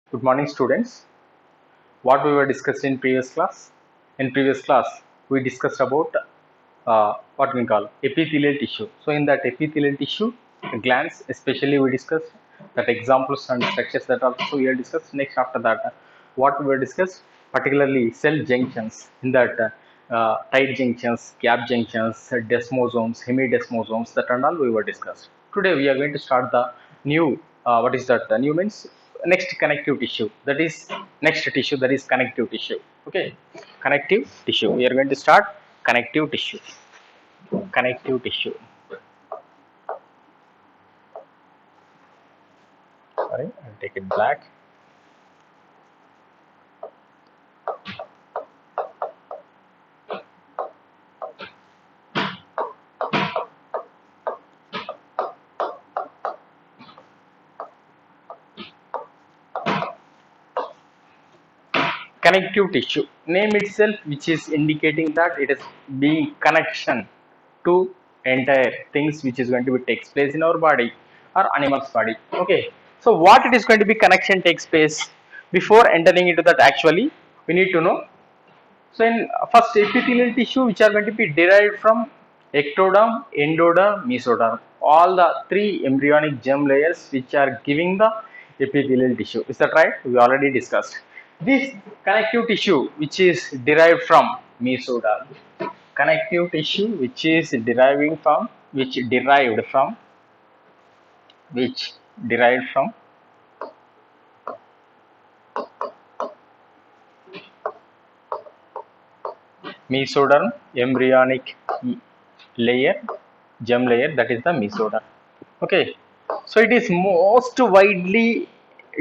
Good morning, students. What we were discussed in previous class? In previous class, we discussed about what we call epithelial tissue. So, in that epithelial tissue, glands, especially we discussed that examples and structures that also we have discussed. Next, after that, what we were discussed, particularly cell junctions. In that, tight junctions, gap junctions, desmosomes, hemidesmosomes, that and all we were discussed. Today, we are going to start the new. What is that? The new means next connective tissue. That is next tissue. That is connective tissue. Okay, connective tissue. We are going to start connective tissue. Connective tissue. Sorry, I'll take it black. Connective tissue. Name itself, which is indicating that it is being connection to entire things which is going to be takes place in our body or animal's body. Okay. So what it is going to be connection takes place before entering into that actually we need to know. So in first epithelial tissue which are going to be derived from ectoderm, endoderm, mesoderm. All the three embryonic germ layers which are giving the epithelial tissue. Is that right? We already discussed. This connective tissue which is derived from mesoderm. Connective tissue which is which derived from mesoderm embryonic layer, germ layer, that is the mesoderm. Okay, so it is most widely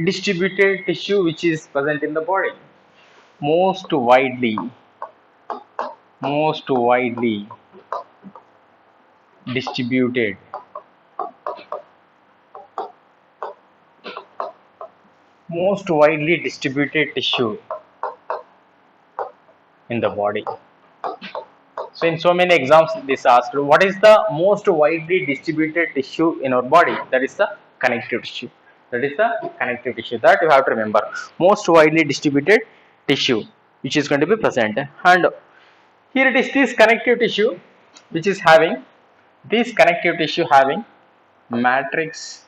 distributed tissue which is present in the body. Most widely, most widely distributed, most widely distributed tissue in the body. So in so many exams this asked, what is the most widely distributed tissue in our body? That is the connective tissue. That is the connective tissue, that you have to remember. Most widely distributed tissue which is going to be present, and here it is this connective tissue which is having this connective tissue having matrix,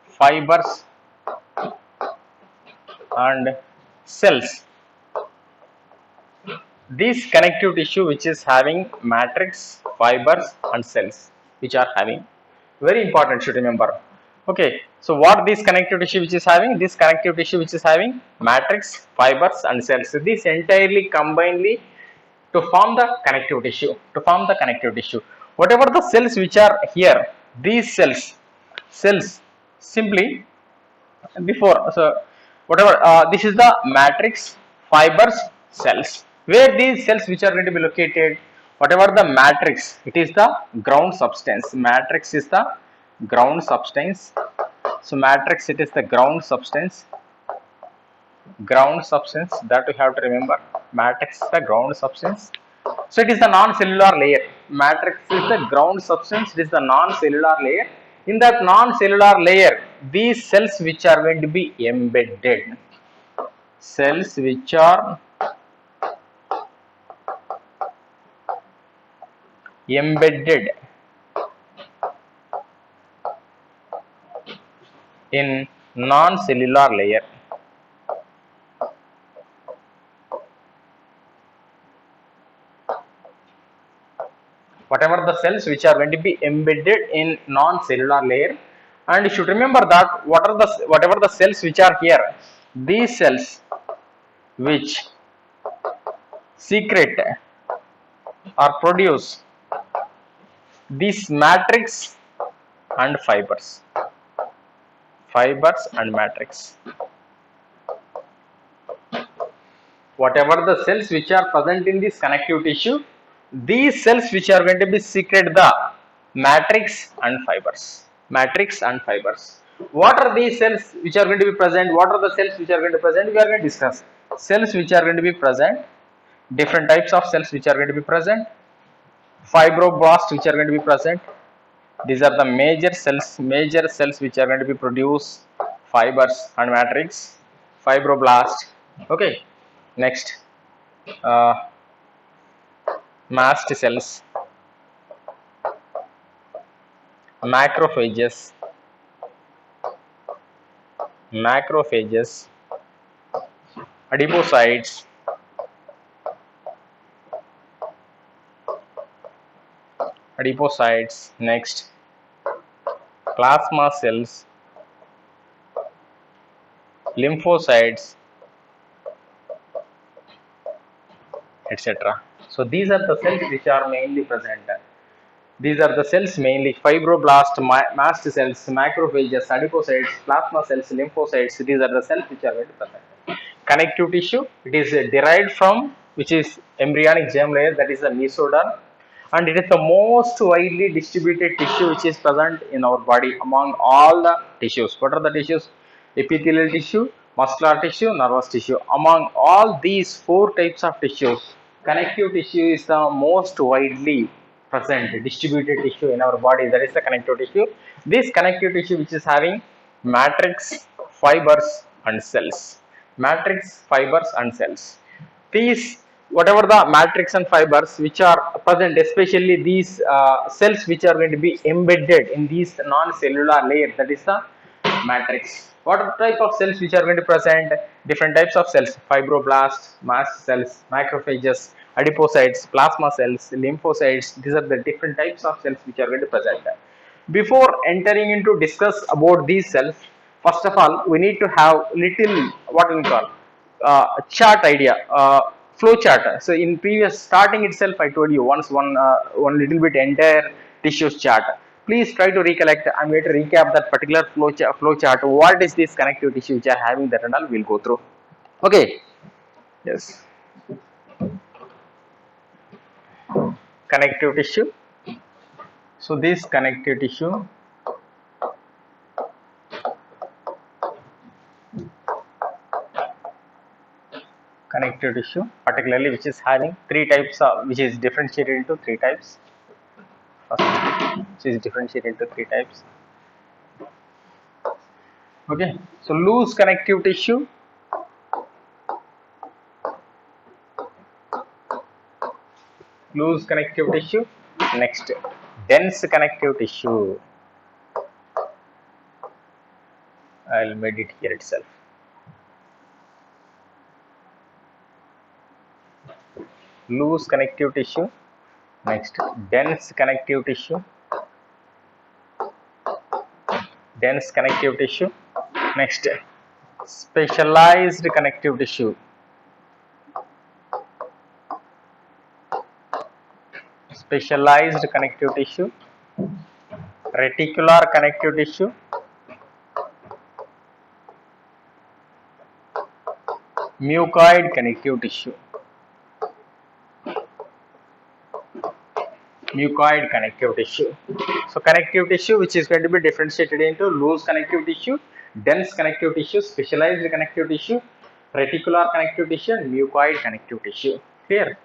fibers and cells. This connective tissue which is having matrix, fibers and cells which are having, very important, should remember. Okay, so what this connective tissue which is having? This connective tissue which is having matrix, fibers and cells. So this entirely combinedly to form the connective tissue. To form the connective tissue, whatever the cells which are here, these cells simply before, so whatever this is the matrix, fibers, cells. Where these cells which are going to be located, whatever the matrix, it is the ground substance. Matrix is the ground substance. So matrix, it is the ground substance. Ground substance, that we have to remember. Matrix is the ground substance. So it is the non-cellular layer. Matrix is the ground substance. It is the non-cellular layer. In that non-cellular layer, these cells which are going to be embedded, cells which are embedded in non-cellular layer. Whatever the cells which are going to be embedded in non-cellular layer, and you should remember that whatever the cells which are here, these cells which secrete or produce this matrix and fibers and matrix. Whatever the cells which are present in this connective tissue, these cells which are going to be secrete the matrix and fibers. Matrix and fibers. What are these cells which are going to be present? What are the cells which are going to present? We are going to discuss cells which are going to be present, different types of cells which are going to be present, fibroblasts which are going to be present, These are the major cells which are going to be produce fibers and matrix. Fibroblast. Okay. Next, uh, mast cells, macrophages, adipocytes, next, plasma cells, lymphocytes, etc. So these are the cells which are mainly present. These are the cells mainly: fibroblast, mast cells, macrophages, adipocytes, plasma cells, lymphocytes. These are the cells which are very present. Connective tissue, it is derived from, which is embryonic germ layer, that is the mesoderm, and it is the most widely distributed tissue which is present in our body among all the tissues. What are the tissues? Epithelial tissue, muscular tissue, nervous tissue. Among all these four types of tissues, connective tissue is the most widely present distributed tissue in our body. That is the connective tissue. This connective tissue which is having matrix, fibers and cells. Matrix, fibers and cells. These, whatever the matrix and fibers which are present, especially these cells which are going to be embedded in these non-cellular layer, that is the matrix. What type of cells which are going to present? Different types of cells: fibroblasts, mast cells, macrophages, adipocytes, plasma cells, lymphocytes. These are the different types of cells which are going to present. Before entering into discuss about these cells, first of all we need to have little, what we call, chart idea, flow chart. So in previous starting itself I told you once one little bit entire tissues chart. Please try to recollect. I'm going to recap that particular flow chart. What is this connective tissue which are having, that and all we'll go through. Okay. Yes. Connective tissue. So this connective tissue particularly which is having three types of, which is differentiated into three types. First, which is differentiated into three types. Okay, so loose connective tissue, next dense connective tissue. I'll made it here itself. Loose connective tissue, next dense connective tissue, next specialized connective tissue, reticular connective tissue, mucoid connective tissue. So connective tissue which is going to be differentiated into loose connective tissue, dense connective tissue, specialized connective tissue, reticular connective tissue and mucoid connective tissue. Clear?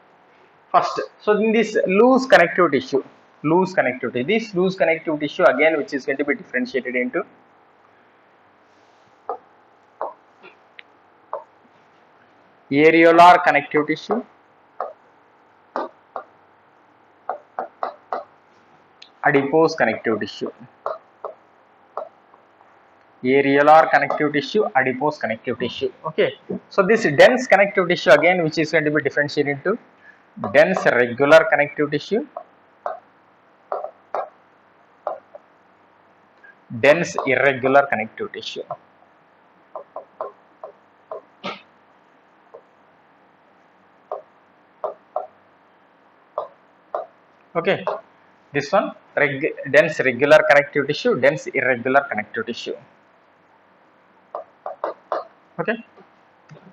First, so in this loose connective tissue, this loose connective tissue again which is going to be differentiated into areolar connective tissue, adipose connective tissue. Areolar connective tissue, adipose connective tissue. Okay, so this dense connective tissue again which is going to be differentiated into dense regular connective tissue, dense irregular connective tissue. Okay, this one dense regular connective tissue, dense irregular connective tissue. Okay,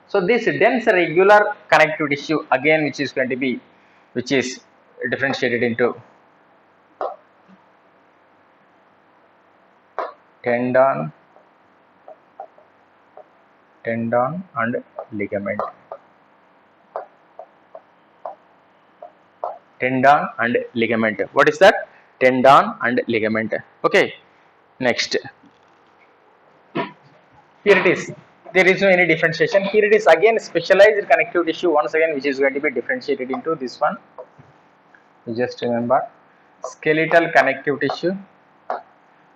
so this dense regular connective tissue again which is going to be, which is differentiated into tendon and ligament. What is that? tendon and ligament. Okay, next, here it is. There is no any differentiation. Here it is again specialized connective tissue once again, which is going to be differentiated into this one. You just remember skeletal connective tissue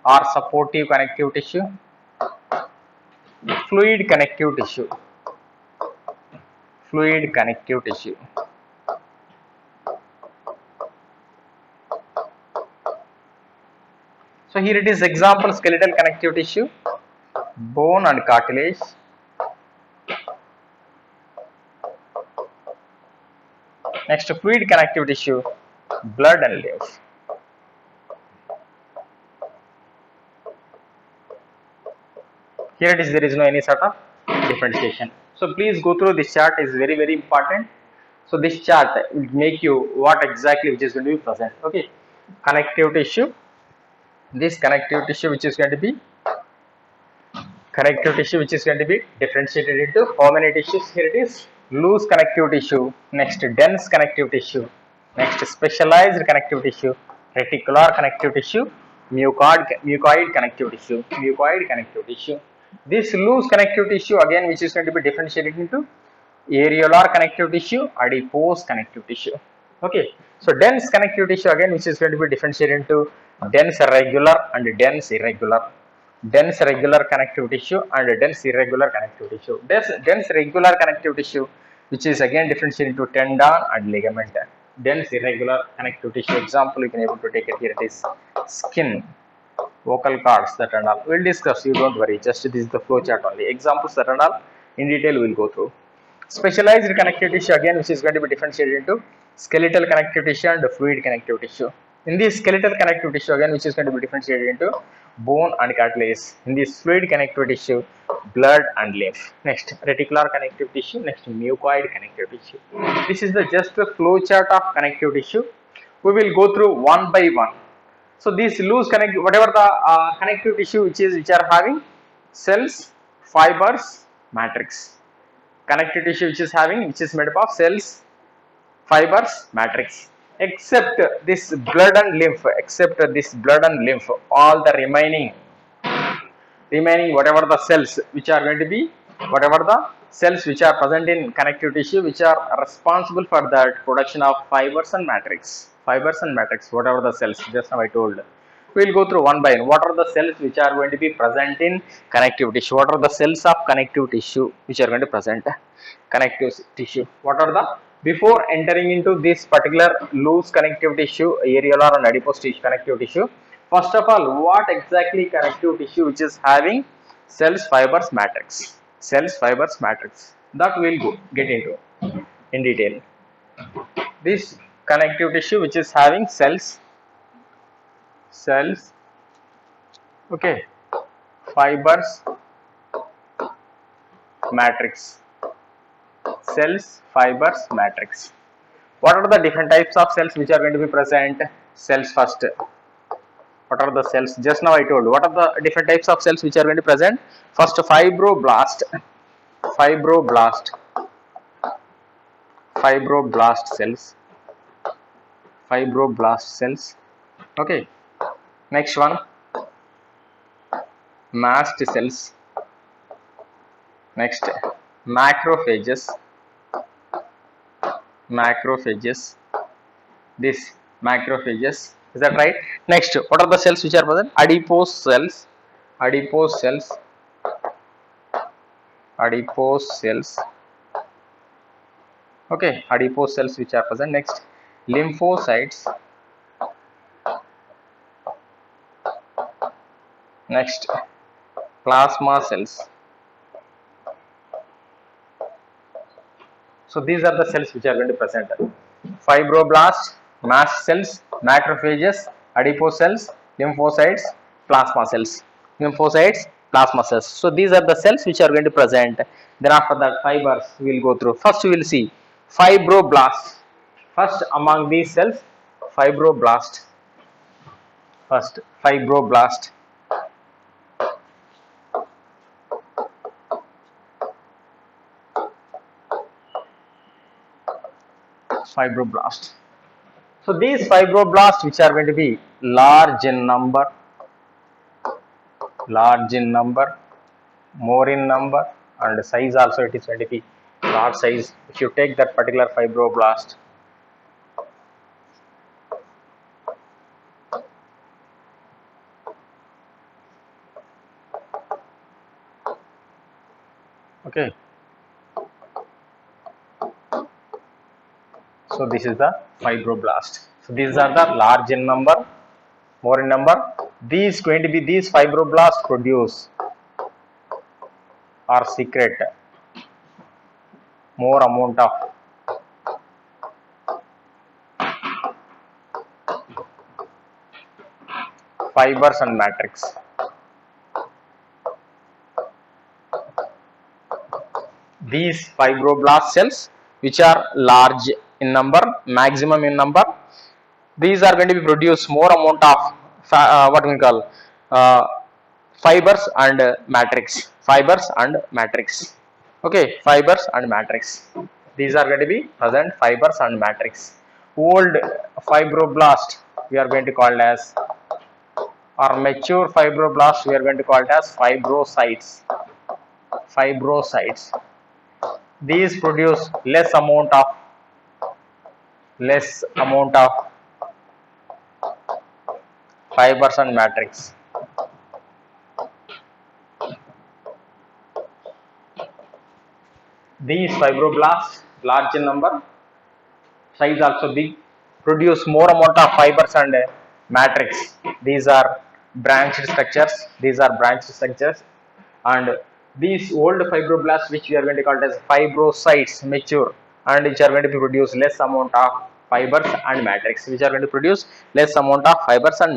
or supportive connective tissue, fluid connective tissue, fluid connective tissue. So here it is example skeletal connective tissue, bone and cartilage, next fluid connective tissue, blood and lymph. Here it is, there is no any sort of differentiation. So please go through this chart, is very important. So this chart will make you what exactly which is going to be present. Okay, connective tissue, this connective tissue which is going to be differentiated into how many tissues? Here it is, loose connective tissue, next dense connective tissue, next specialized connective tissue, reticular connective tissue, mucoid connective tissue. This loose connective tissue again which is going to be differentiated into areolar connective tissue, adipose connective tissue. Okay, so dense connective tissue again which is going to be differentiated into dense regular and dense irregular. Dense regular connective tissue and dense irregular connective tissue. Dense regular connective tissue which is again differentiated into tendon and ligament. Dense irregular connective tissue example you can able to take it. Here it is skin, vocal cords, that and all. We'll discuss, you don't worry, just this is the flow chart only. Examples that and all in detail we'll go through. Specialized connective tissue again which is going to be differentiated into skeletal connective tissue and fluid connective tissue. In this skeletal connective tissue again which is going to be differentiated into bone and cartilage. In this fluid connective tissue, blood and lymph. Next, reticular connective tissue, next mucoid connective tissue. This is the just the flow chart of connective tissue. We will go through one by one. So these loose connective, whatever the connective tissue which are having cells, fibers, matrix. Connective tissue which is made up of cells, fibers, matrix. Except this blood and lymph, all the remaining whatever the cells which are going to be, whatever the cells which are present in connective tissue which are responsible for the production of fibers and matrix, whatever the cells, just now I told. We will go through one by one. What are the cells which are going to be present in connective tissue? What are the cells of connective tissue which are going to present connective tissue? What are the, before entering into this particular loose connective tissue, areolar and adipose tissue, connective tissue, first of all, what exactly connective tissue which is having cells, fibers, matrix? That we will get into in detail. This connective tissue which is having cells, okay, fibers, matrix. Cells, fibers, matrix. What are the different types of cells which are going to be present? Cells first. What are the cells? Just now I told. What are the different types of cells which are going to be present? First, fibroblast cells. Okay. Next one, mast cells. Next, macrophages. This macrophages, is that right? Next, what are the cells which are present? Adipose cells. Okay, adipose cells which are present. Next, lymphocytes. Next, plasma cells. So these are the cells which are going to present: fibroblasts, mast cells, macrophages, adipose cells, lymphocytes, plasma cells. So these are the cells which are going to present. Then after that, fibers we will go through. First we will see fibroblasts. First among these cells, fibroblast. Fibroblast. So these fibroblasts which are going to be large in number, more in number, and size also it is going to be large size. If you take that particular fibroblast, okay, so this is the fibroblast. So these are the large in number, more in number. These going to be, these fibroblasts produce or secrete more amount of fibers and matrix. These fibroblast cells, which are large in number, maximum in number, these are going to be produce more amount of what we call uh, fibers and matrix. Fibers and matrix. Okay, fibers and matrix. These are going to be present, fibers and matrix. Old fibroblast we are going to call as, or mature fibroblast we are going to call it as fibrocytes. Fibrocytes. These produce less amount of fibers and matrix. These fibroblasts, large in number, size also big, produce more amount of fibers and matrix. These are branched structures. And these old fibroblasts, which we are going to call it as fibrocytes, mature, and which are going to be produce less amount of fibers and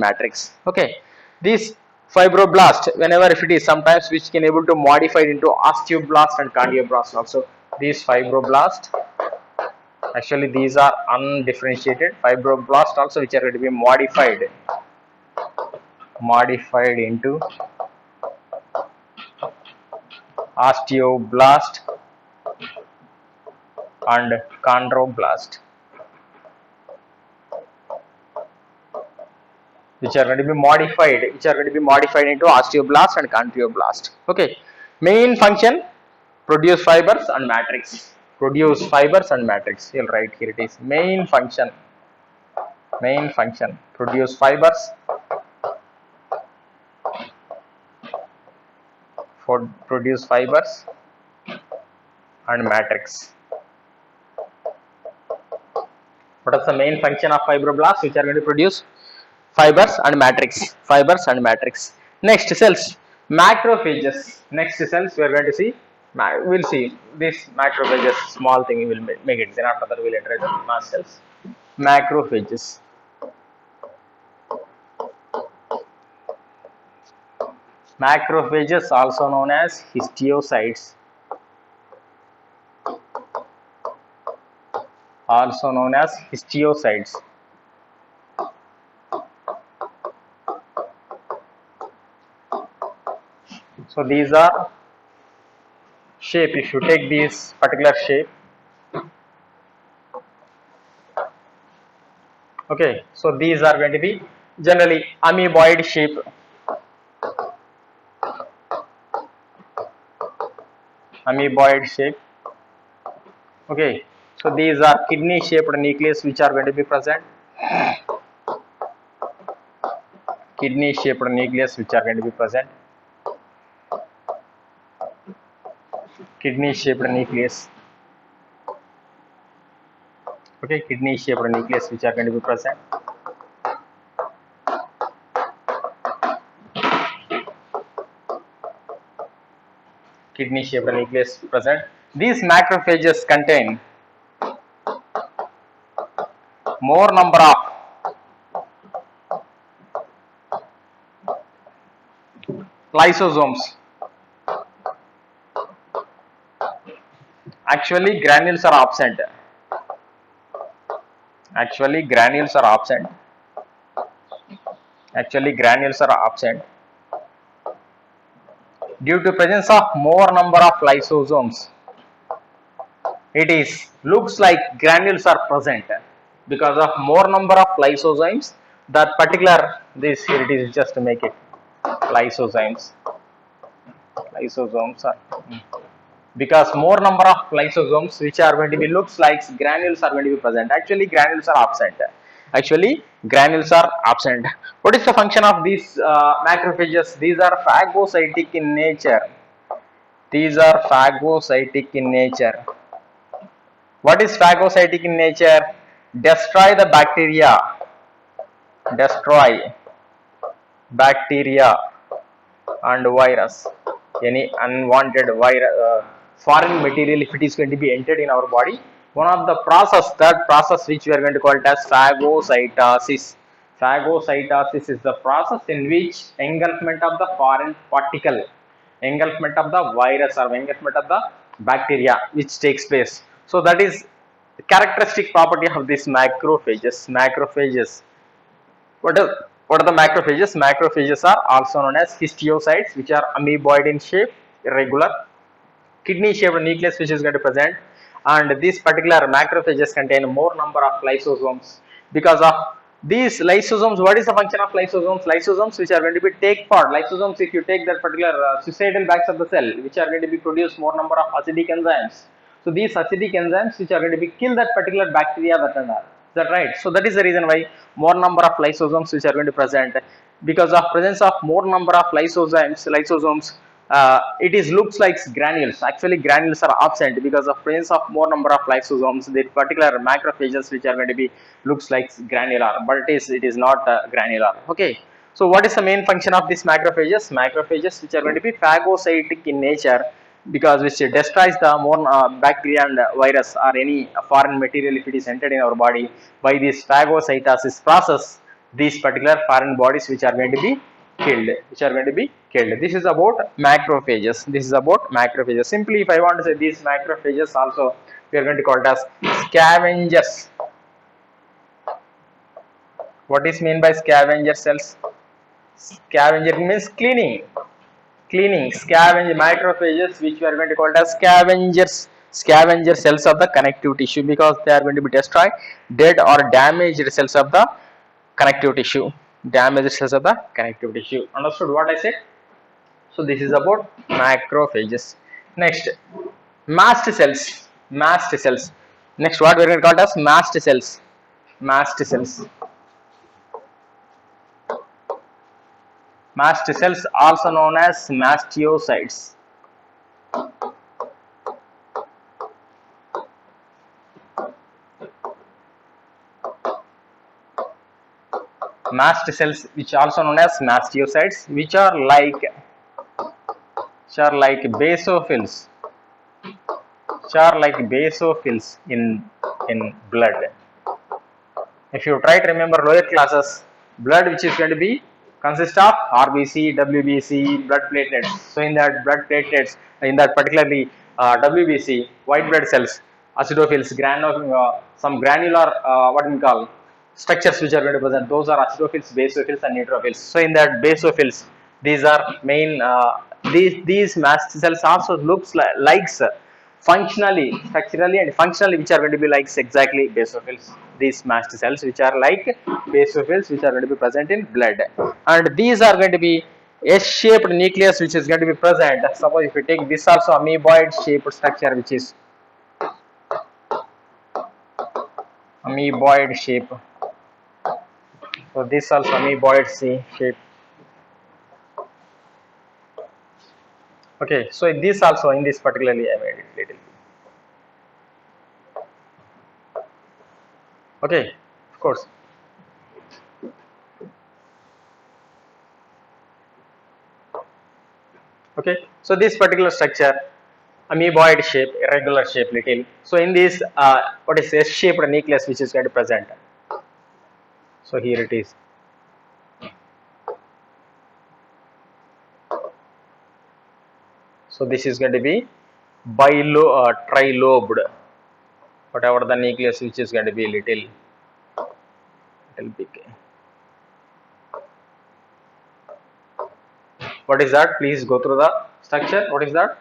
matrix. Okay, these fibroblast, whenever if it is, sometimes which can able to modify into osteoblast and chondroblast also. These fibroblast, actually these are undifferentiated fibroblast also, which are going to be modified into osteoblast and chondroblast, which are going to be modified into osteoblast and chondroblast. Okay, main function, produce fibers and matrix. You'll write here, it is main function, produce fibers, and matrix. What is the main function of fibroblasts, which are going to produce fibers and matrix? Next, cells, macrophages. We are going to see, we'll see this macrophages, small thing we will make it, then after that we will address mast cells. Macrophages. Macrophages, also known as histiocytes, So these are shape. If you take this particular shape, okay, so these are going to be generally amoeboid shape. Okay, so these are kidney shaped nucleus, which are going to be present. Okay, kidney shaped nucleus, which are going to be present. These macrophages contain more number of lysosomes. Actually, granules are absent. Due to presence of more number of lysosomes, it is looks like granules are present. Because of more number of lysosomes, that particular, this here it is, just to make it lysozymes. Lysosomes are, because more number of lysosomes which are going to be looks like granules are going to be present. Actually granules are absent. What is the function of these macrophages? These are phagocytic in nature. What is phagocytic in nature? Destroy the bacteria, destroy bacteria and virus, any unwanted virus, foreign material, if it is going to be entered in our body. One of the process, that process which we are going to call it as phagocytosis. Phagocytosis is the process in which engulfment of the foreign particle, engulfment of the virus or engulfment of the bacteria which takes place. So that is characteristic property of this macrophages. What are the macrophages? Macrophages are also known as histiocytes, which are amoeboid in shape, irregular, kidney-shaped nucleus which is going to present, and these particular macrophages contain more number of lysosomes. Because of these lysosomes, what is the function of lysosomes? Lysosomes which are going to be take part. Lysosomes, if you take that particular suicidal bags of the cell, which are going to be produce more number of acidic enzymes. So these acidic enzymes which are going to be kill that particular bacteria that are. Is that right? So that is the reason why more number of lysosomes which are going to present. Because of presence of more number of lysosomes, it is looks like granules. Actually granules are absent because of presence of more number of lysosomes. The particular macrophages which are going to be looks like granular, but it is not granular. Okay, so what is the main function of these macrophages which are going to be phagocytic in nature, because which destroys the more bacteria and virus or any foreign material if it is entered in our body. By this phagocytosis process, these particular foreign bodies which are going to be killed. This is about macrophages. Simply, if I want to say these macrophages also, we are going to call it as scavengers. What is meant by scavenger cells? Scavenger means cleaning. Scavenger macrophages, which we are going to call it as scavenger cells of the connective tissue, because they are going to be destroy dead or damaged cells of the connective tissue. Understood what I said? So this is about macrophages. Next, mast cells. Next, what we are going to call it as mast cells. Mast cells, also known as mastocytes. Mast cells, which also known as mastocytes, which are like basophils, in blood. If you try to remember lower classes, blood which is going to be consist of RBC, WBC, blood platelets. So in that blood platelets, in that particularly WBC, white blood cells, acidophils, some granular what we call structures which are going to present. Those are acidophils, basophils, and neutrophils. So in that basophils, these are main. These mast cells also looks like functionally, structurally, and functionally, which are going to be like exactly basophils. These mast cells which are like basophils, which are going to be present in blood, and these are going to be S-shaped nucleus which is going to be present. Suppose if you take this also amoeboid shaped structure, which is amoeboid shape. So this also amoeboid shape. Okay, so this also, in this particularly I made it little. Okay, of course. Okay, so this particular structure, amoeboid shape, irregular shape little. So in this, what is S-shaped nucleus which is going to present. So here it is. So this is going to be trilobed, whatever the nucleus which is going to be little big. What is that? Please go through the structure. What is that?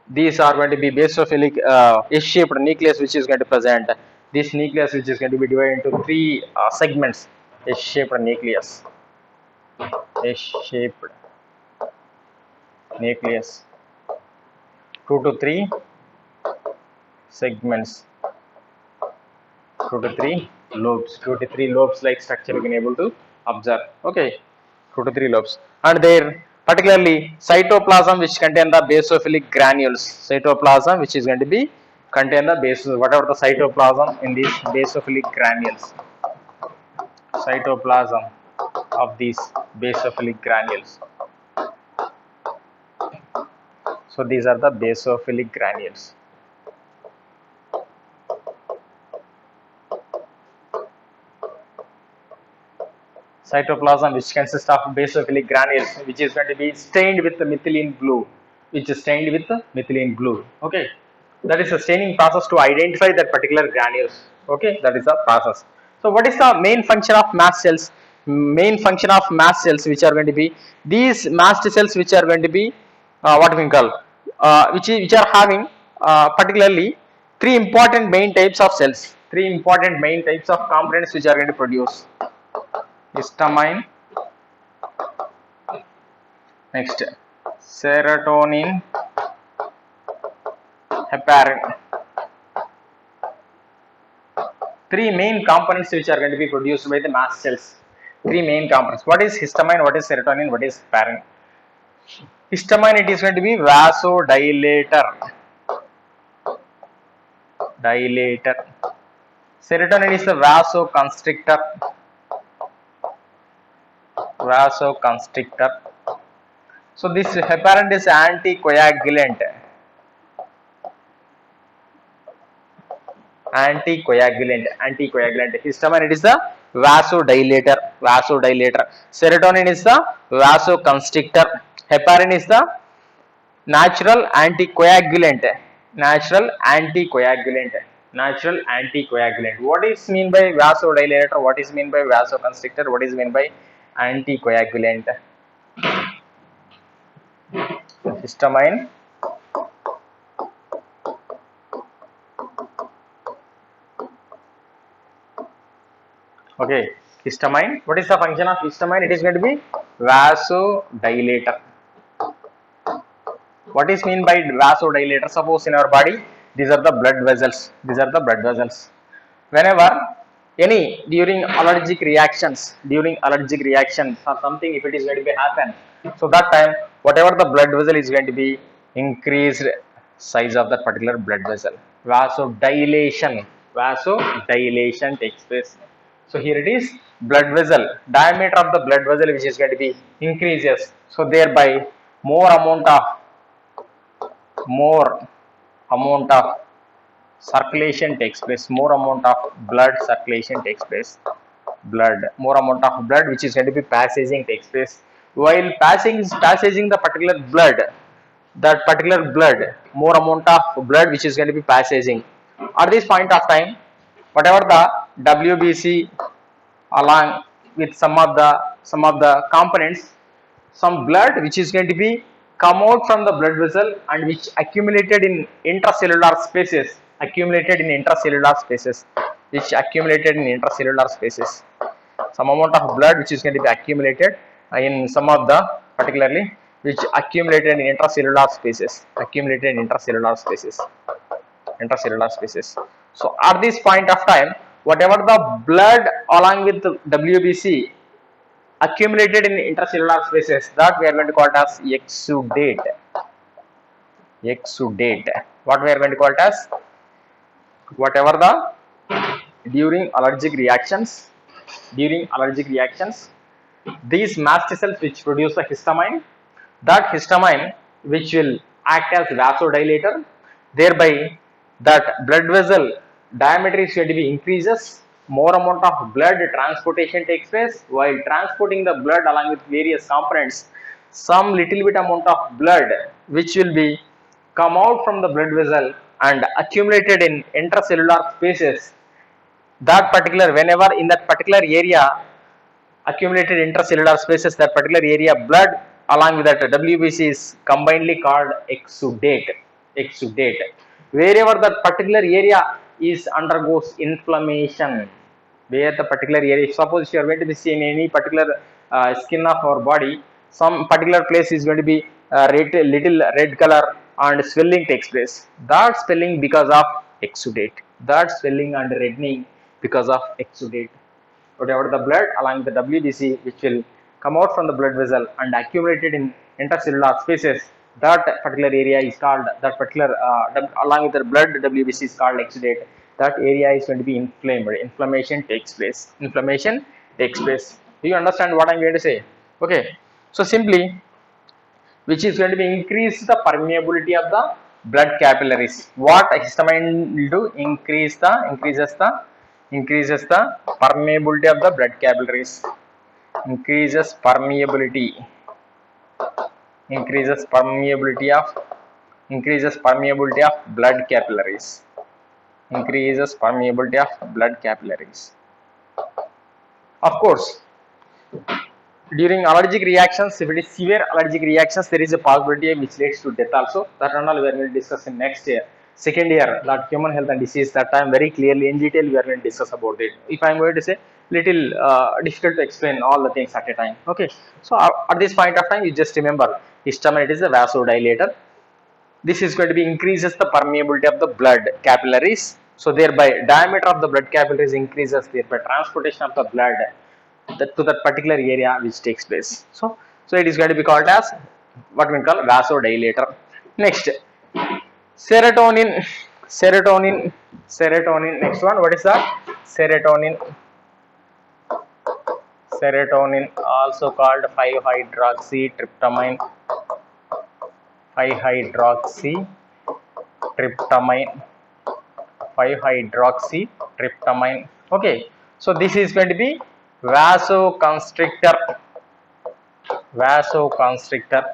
These are going to be basophilic S-shaped nucleus which is going to present. This nucleus which is going to be divided into three segments. S-shaped nucleus. S-shaped nucleus. 2 to 3 segments. 2 to 3 lobes. 2 to 3 lobes like structure you can able to observe. Okay. 2 to 3 lobes. And there particularly cytoplasm which contain the basophilic granules. Cytoplasm which is going to be contain the whatever the cytoplasm in these basophilic granules. Cytoplasm of these basophilic granules. So these are the basophilic granules. Cytoplasm which consists of basophilic granules which is going to be stained with the methylene blue, okay. That is the staining process to identify that particular granules, okay. That is the process. So what is the main function of mast cells? Main function of mast cells which are going to be these mast cells which are going to be what we call which are having particularly three important main types of cells, three important main types of components which are going to produce histamine, next serotonin, heparin. Three main components which are going to be produced by the mast cells. Three main components. What is histamine? What is serotonin? What is heparin? Histamine, it is going to be vasodilator. Serotonin is the vasoconstrictor. So this heparin is anticoagulant. Histamine, it is the vasodilator. Serotonin is the vasoconstrictor. Heparin is the natural anticoagulant. What is mean by vasodilator? What is mean by vasoconstrictor? What is mean by anticoagulant? Histamine, okay. Histamine, what is the function of histamine? It is going to be vasodilator. What is mean by vasodilator? Suppose in our body, these are the blood vessels. Whenever any during allergic reactions or something, if it is going to be happen, so that time whatever the blood vessel is going to be increased size of that particular blood vessel. Vasodilation takes place. So here it is blood vessel, diameter of the blood vessel which is going to be increases. So thereby more amount of circulation takes place, more amount of blood circulation takes place, more amount of blood which is going to be passaging takes place. While passaging the particular blood, more amount of blood which is going to be passaging. At this point of time, whatever the WBC along with some of the components, some blood which is going to be come out from the blood vessel and which accumulated in intracellular spaces, some amount of blood which is going to be accumulated in some of the particularly which accumulated in intracellular spaces, So at this point of time, whatever the blood along with the WBC accumulated in intracellular spaces, that we are going to call it as exudate. What we are going to call it as, whatever the during allergic reactions, these mast cells which produce the histamine, that histamine which will act as vasodilator, thereby that blood vessel diameter is going to be increases, more amount of blood transportation takes place. While transporting the blood along with various components, some little bit amount of blood which will be come out from the blood vessel and accumulated in intracellular spaces, that particular whenever in that particular area accumulated intracellular spaces, that particular area blood along with that WBC is combinedly called exudate. Wherever that particular area is undergoes inflammation, where the particular area, suppose you are going to be seeing any particular skin of our body, some particular place is going to be little red color and swelling takes place. That swelling because of exudate. That swelling and reddening because of exudate. Whatever the blood along the WBC which will come out from the blood vessel and accumulated in intercellular spaces, that particular area is called, that particular along with the blood WBC is called exudate. That area is going to be inflamed. Inflammation takes place. Inflammation takes place. Do you understand what I am going to say? Okay. So simply, which is going to be increase the permeability of the blood capillaries. What histamine will do? Increases the permeability of the blood capillaries. Increases permeability. Increases permeability of blood capillaries. Increases permeability of blood capillaries. Of course, during allergic reactions, if it is severe allergic reactions, there is a possibility which leads to death also. That and all we are going to discuss in next year, second year, that human health and disease. That time very clearly in detail we are going to discuss about it. If I am going to say, little difficult to explain all the things at a time. Okay, so at this point of time, you just remember histamine, it is a vasodilator. This is going to be increases the permeability of the blood capillaries. So thereby diameter of the blood capillaries increases, thereby transportation of the blood to that particular area which takes place. So it is going to be called as what we call vasodilator. Next, serotonin. Serotonin. Next one, what is that? Serotonin. Serotonin, also called 5-hydroxytryptamine. 5-hydroxytryptamine. 5-hydroxytryptamine. Okay, so this is going to be vasoconstrictor.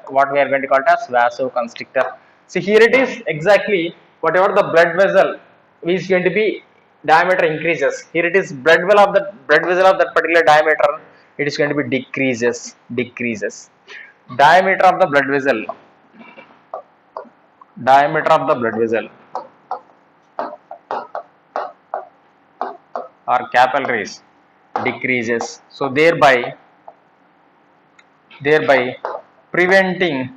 What we are going to call it as vasoconstrictor. See, here it is exactly whatever the blood vessel is going to be diameter increases. Here it is blood vessel of that particular diameter, it is going to be decreases. Diameter of the blood vessel. Or capillaries decreases. So thereby preventing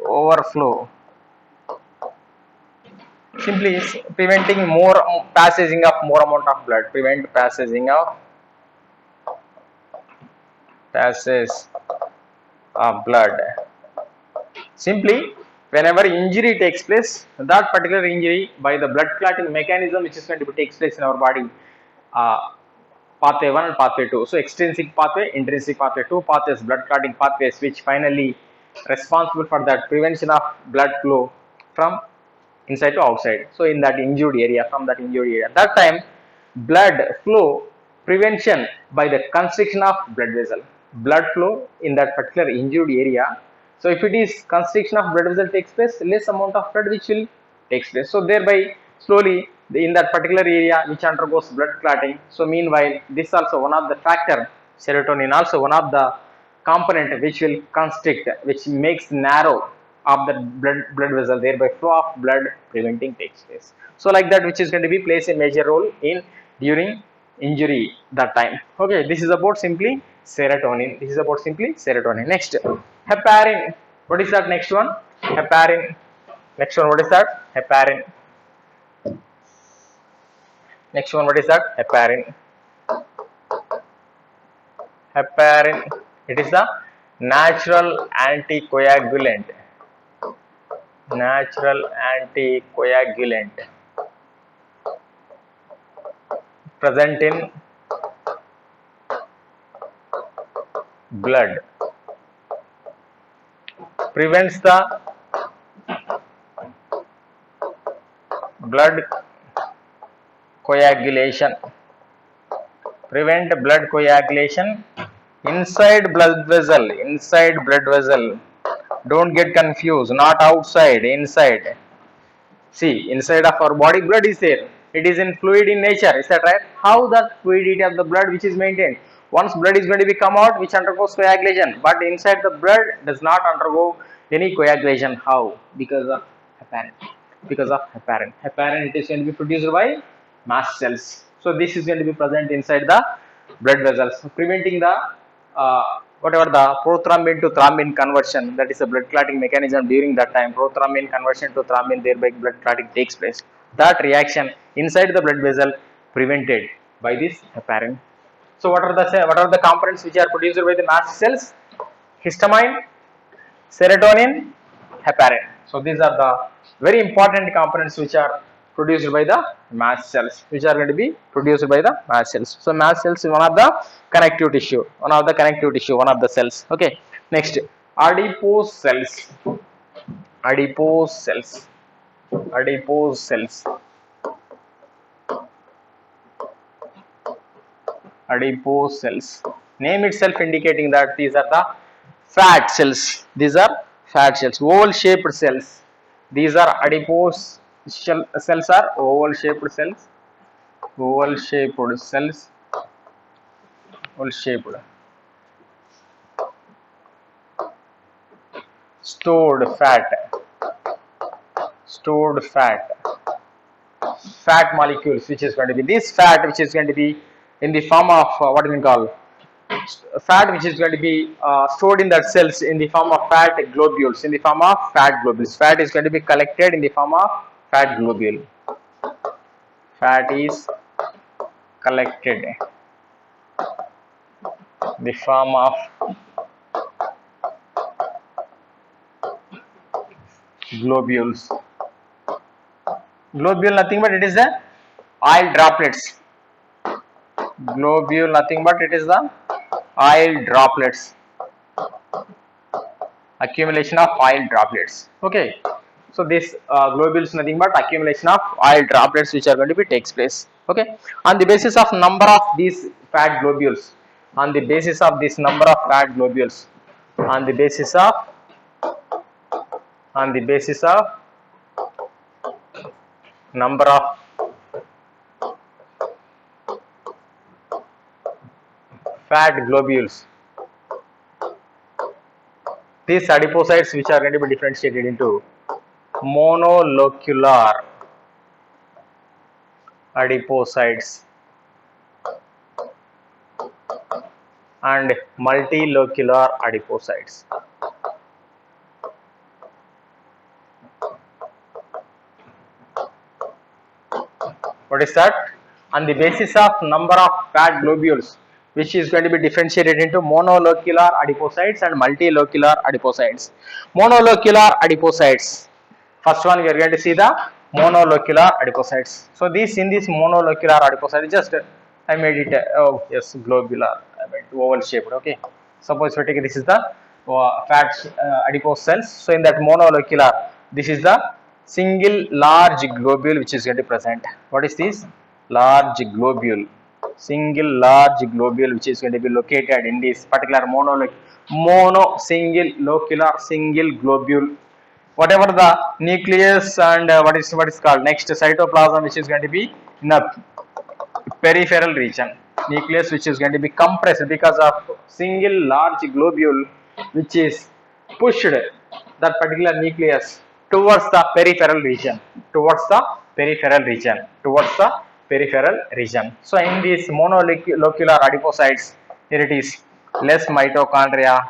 overflow. Simply preventing more passaging of more amount of blood. Prevent passage of blood. Simply, whenever injury takes place, that particular injury by the blood clotting mechanism which is going to takes place in our body, pathway 1 and pathway 2. So extrinsic pathway, intrinsic pathway, 2 pathways, blood clotting pathways, which finally responsible for that prevention of blood flow from inside to outside. So in that injured area, that time blood flow prevention by the constriction of blood vessel. Blood flow in that particular injured area. So if it is constriction of blood vessel takes place, less amount of blood which will takes place. So thereby slowly in that particular area which undergoes blood clotting. So meanwhile, this also one of the factor, serotonin also one of the component which will constrict, which makes narrow of the blood vessel, thereby flow of blood preventing takes place. So like that, which is going to be plays a major role in during injury that time. Okay, this is about simply serotonin. Next, heparin. What is that next one? Heparin. Next one, what is that? Heparin. Next one, what is that? Heparin. It is the natural anticoagulant. Present in blood. Prevents the blood coagulation. Prevent blood coagulation inside blood vessel. Don't get confused. Not outside. Inside. See, inside of our body, blood is there. It is in fluid in nature. Is that right? How that fluidity of the blood which is maintained? Once blood is going to be come out, which undergoes coagulation, but inside the blood does not undergo any coagulation. How? Because of heparin. Heparin, it is going to be produced by mast cells. So this is going to be present inside the blood vessels, preventing the whatever the prothrombin to thrombin conversion, that is a blood clotting mechanism during that time. Prothrombin conversion to thrombin, thereby blood clotting takes place. That reaction inside the blood vessel prevented by this heparin. So what are the components which are produced by the mast cells? Histamine, serotonin, heparin. So these are the very important components which are produced by the mast cells, which are going to be produced by the mast cells. So mast cells is one of the connective tissue, one of the cells. Okay. Next, adipose cells, adipose cells, adipose cells, adipose cells. Name itself indicating that these are the fat cells. These are fat cells, oval shaped cells. These are adipose cells are oval shaped cells, oval shaped cells, oval shaped. Stored fat, stored fat, fat molecules, which is going to be this fat, which is going to be in the form of what do we call fat, which is going to be stored in that cells in the form of fat globules, in the form of fat globules. Fat is going to be collected in the form of fat globule. Fat is collected in the form of globules. Globule nothing but it is the oil droplets. Globule nothing but it is the oil droplets, accumulation of oil droplets. Okay, so this globule is nothing but accumulation of oil droplets which are going to be takes place. Okay, on the basis of number of these fat globules, on the basis of this number of fat globules, on the basis of number of fat globules, these adipocytes which are going to be differentiated into monolocular adipocytes and multilocular adipocytes. What is that? On the basis of number of fat globules, which is going to be differentiated into monolocular adipocytes and multilocular adipocytes. Monolocular adipocytes. First one we are going to see the monolocular adipocytes. So this in this monolocular adipocytes, just I made it oh yes globular, I made oval shaped. Okay. Suppose we take this is the fat adipose cells. So in that monolocular, this is the single large globule which is going to present. What is this? Large globule, single large globule which is going to be located in this particular single locular single globule. Whatever the nucleus and what is called next cytoplasm, which is going to be in a peripheral region. Nucleus which is going to be compressed because of single large globule which is pushed that particular nucleus towards the peripheral region, towards the peripheral region, towards the peripheral region. So in these monolocular adipocytes, here it is less mitochondria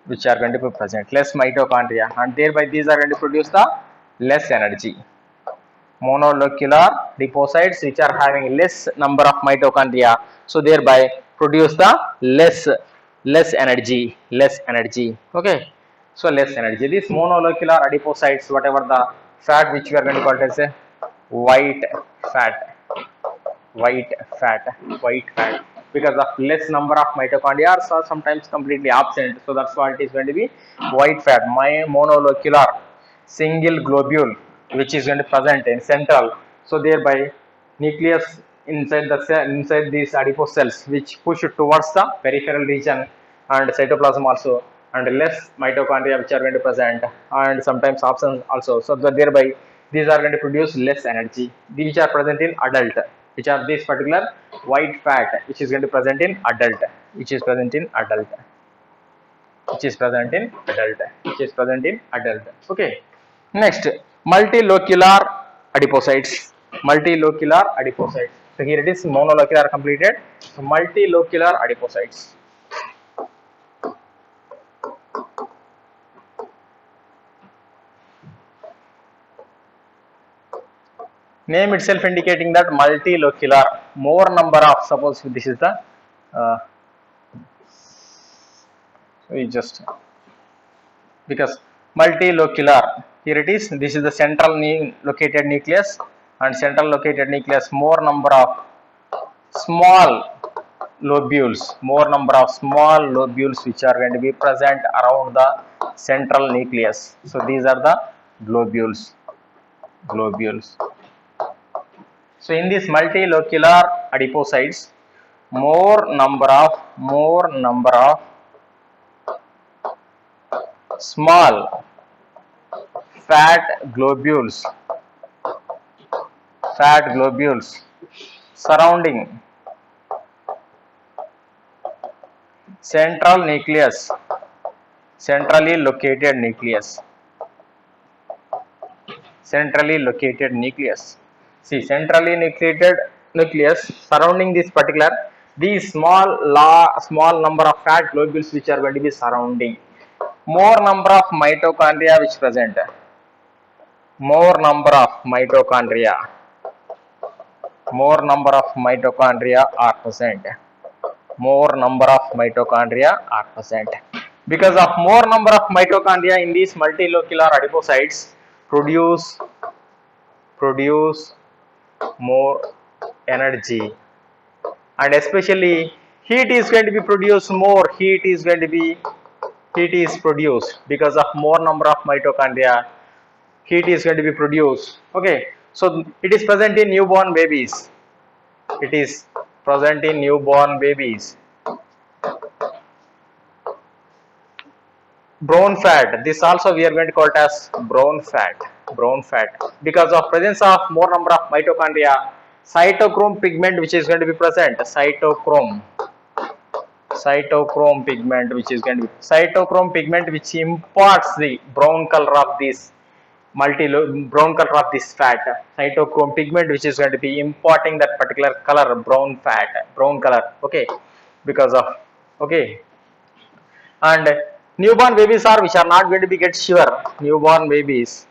which are going to be present, less mitochondria, and thereby these are going to produce the less energy. Monolocular adipocytes which are having less number of mitochondria, so thereby produce the less energy. Okay, so less energy. These monolocular adipocytes, whatever the fat which we are going to call it as a white fat, because of less number of mitochondria are sometimes completely absent, so that's why it is going to be white fat. My monolocular single globule which is going to present in central, so thereby nucleus inside the cell, inside these adipose cells which push towards the peripheral region and cytoplasm also, and less mitochondria which are going to present and sometimes absent also, so that thereby these are going to produce less energy, which are present in adult, which are this particular white fat which is going to present in adult, which is present in adult. Okay. Next, multilocular adipocytes. Multilocular adipocytes. So here it is monolocular completed. So multilocular adipocytes. Name itself indicating that multilocular, more number of, suppose this is the we just, because multilocular, here it is, this is the central located nucleus, and central located nucleus, more number of small lobules, more number of small lobules which are going to be present around the central nucleus. So these are the globules. So in this multilocular adipocytes, more number of small fat globules surrounding central nucleus, centrally located nucleus. See, centrally located nucleus surrounding this particular, these small number of fat globules which are going to be surrounding, more number of mitochondria which present, more number of mitochondria are present, because of more number of mitochondria in these multilocular adipocytes produce more energy, and especially heat is going to be produced more, heat is produced because of more number of mitochondria, heat is going to be produced. Okay, so it is present in newborn babies, brown fat, this also we are going to call it as brown fat, because of presence of more number of mitochondria, cytochrome pigment which is going to be present, cytochrome pigment which imparts the brown color of this fat, cytochrome pigment which is going to be imparting that particular color, brown color. Okay, because of, okay, and newborn babies are which are not going to be get shiver, newborn babies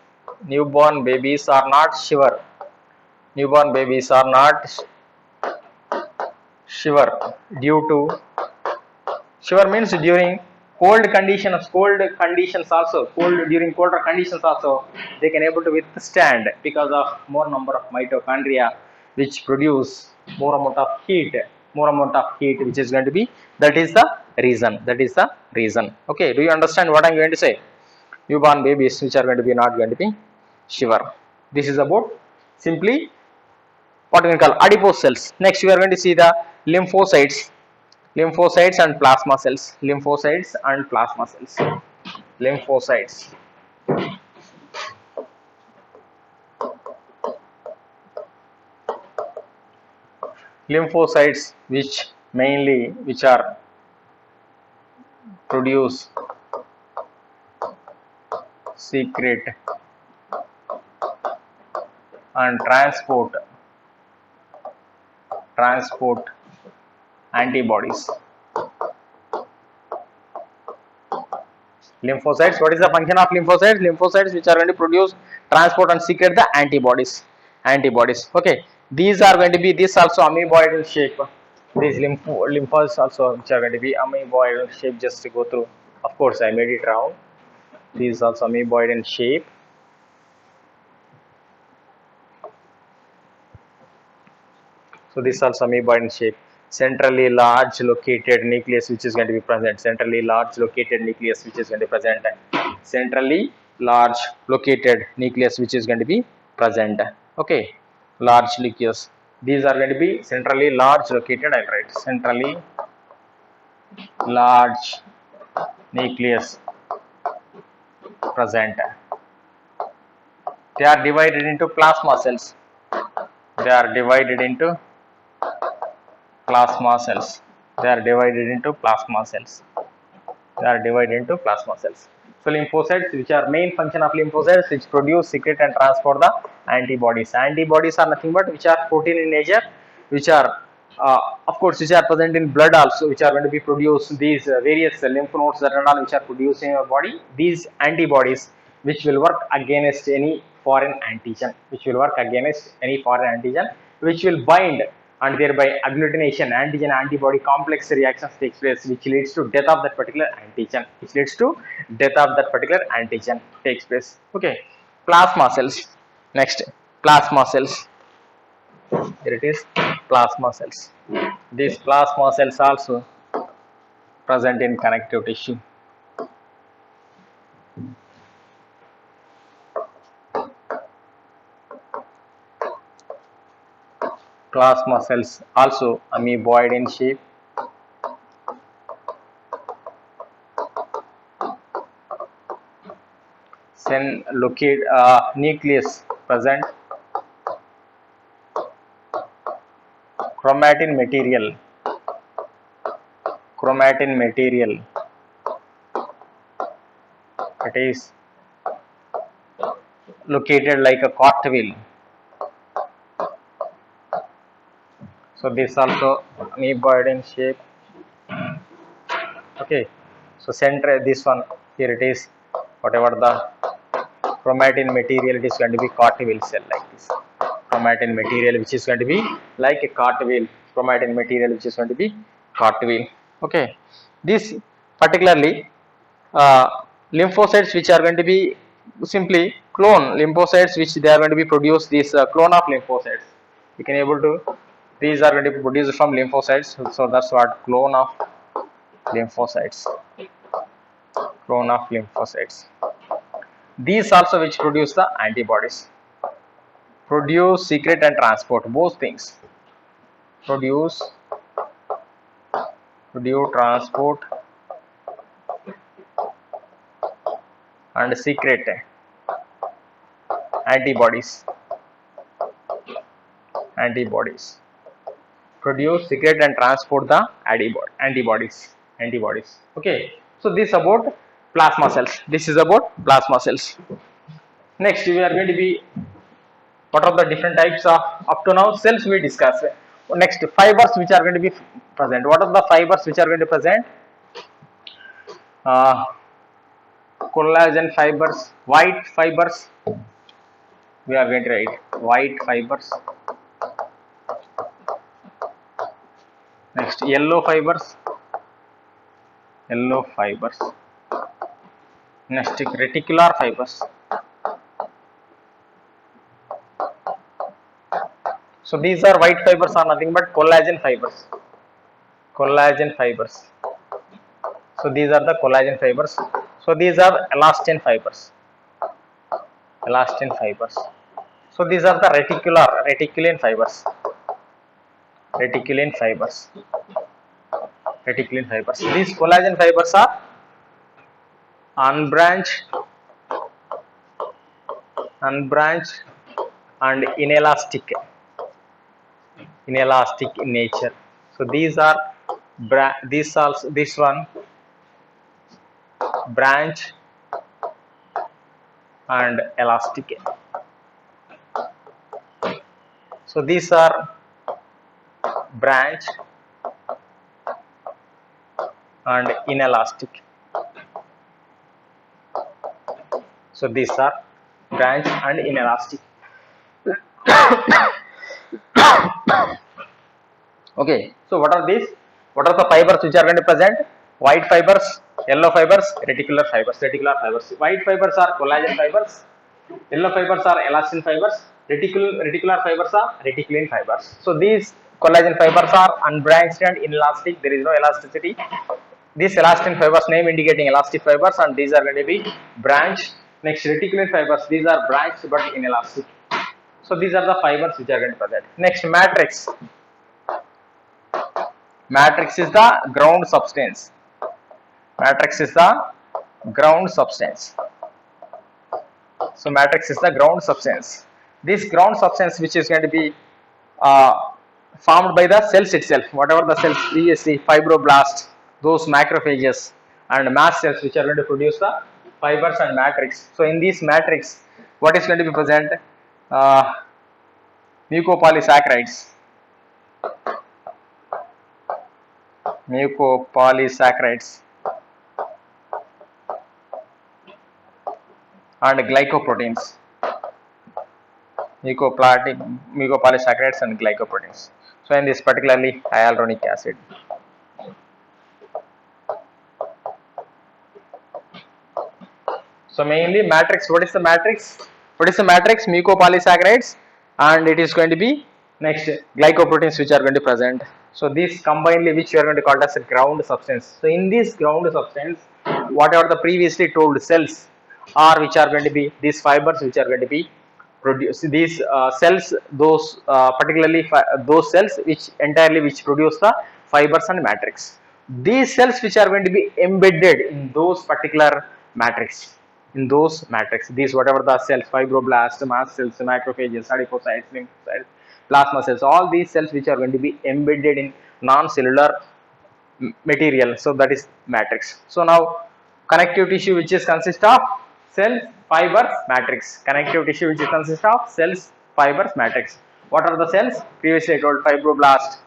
are not shiver, due to, shiver means during cold conditions also, during colder conditions also they can able to withstand, because of more number of mitochondria which produce more amount of heat, which is going to be, that is the reason. Okay, do you understand what I'm going to say? Newborn babies which are going to be not going to be shiver. This is about simply what we call adipose cells. Next we are going to see the lymphocytes, and plasma cells. Lymphocytes which are produce, secret and transport antibodies. Lymphocytes, what is the function of lymphocytes? Lymphocytes which are going to produce, transport and secrete the antibodies. Okay, these are going to be, this also amoeboid shape. These lymphocytes also which are going to be amoeboid shape. Just to go through, of course I made it round. These also amoeboid in shape. So this also amoeboid in shape. Centrally large located nucleus which is going to be present. Centrally large located nucleus which is going to be present. Okay, large nucleus. These are going to be centrally large located. I'll write centrally large nucleus present. They are divided into plasma cells. They are divided into plasma cells. So So lymphocytes, which are main function of lymphocytes, which produce, secrete and transport the antibodies. Antibodies are nothing but which are protein in nature, which are of course which are present in blood also, which are going to be produced, these various lymph nodes that and all which are produced in your body. These antibodies which will work against any foreign antigen, which will bind and thereby agglutination, antigen antibody complex reactions takes place, which leads to death of that particular antigen, takes place. Okay, plasma cells. Next, plasma cells. Here it is, plasma cells. These plasma cells also present in connective tissue. Plasma cells also amoeboid in shape. Then locate nucleus present. Chromatin material. It is located like a cartwheel. So this also amoeboid in shape. Okay, so center this one, here it is, whatever the chromatin material, it is going to be cartwheel cell like this. Chromatin material which is going to be like a cartwheel. Okay, this particularly lymphocytes which are going to be simply clone lymphocytes, which they are going to be produced, this clone of lymphocytes. You can able to, these are going to be produced from lymphocytes, so that's what clone of lymphocytes. These also which produce the antibodies. Produce, secrete and transport, both things. Produce, transport and secrete antibodies. Produce, secrete and transport the antibodies. Okay, so this about plasma cells. Next we are going to be, what are the different types of, up to now cells we discuss. Next, fibers which are going to be present. What are the fibers which are going to be present? Collagen fibers, white fibers, we are going to write white fibers. Next, yellow fibers. Next, reticular fibers. So these are white fibers are nothing but collagen fibers. So these are the collagen fibers. So these are elastin fibers. So these are the reticulin fibers. These collagen fibers are unbranched and inelastic in nature. So these are this one branch and elastic. So these are branch and inelastic. So these are branch and inelastic. Okay, so what are these? What are the fibers which are going to present? White fibers, yellow fibers, reticular fibers. White fibers are collagen fibers, yellow fibers are elastin fibers, reticular fibers are reticulin fibers. So these collagen fibers are unbranched and inelastic. There is no elasticity. These elastin fibers, name indicating elastic fibers, and these are going to be branched. Next, reticulin fibers, these are branched but inelastic. So these are the fibers which are going to present. Next, matrix. Matrix is the ground substance. So matrix is the ground substance. This ground substance which is going to be formed by the cells itself, whatever the cells previously, fibroblasts, those macrophages and mast cells which are going to produce the fibers and matrix. So in this matrix, what is going to be present? Uh, Mucopolysaccharides, mucopolysaccharides and glycoproteins, mucopolysaccharides and glycoproteins. So in this particularly hyaluronic acid. So mainly matrix, what is the matrix? What is the matrix? Mucopolysaccharides, and it is going to be next glycoproteins which are going to present. So these combinedly which you are going to call as a ground substance. So in this ground substance, whatever the previously told cells are which are going to be these fibers which are going to be produced. These cells, those particularly those cells which entirely which produce the fibers and matrix. These cells which are going to be embedded in those particular matrix, these whatever the cells, fibroblasts, mast cells, macrophages, adipocytes, lymphocytes, plasma cells, all these cells which are going to be embedded in non-cellular material, so that is matrix. So now connective tissue which is consist of cells, fibers, matrix. Connective tissue which is consist of cells, fibers, matrix. What are the cells? Previously I told fibroblast,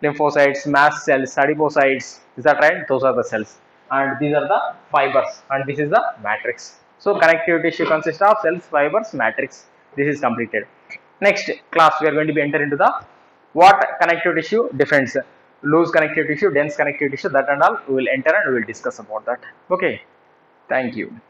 lymphocytes, mast cells, adipocytes. Is that right? Those are the cells, and these are the fibers, and this is the matrix. So connective tissue consists of cells, fibers, matrix. This is completed. Next class we are going to be enter into the what connective tissue difference, loose connective tissue, dense connective tissue, that and all we will enter and we will discuss about that. Okay, thank you.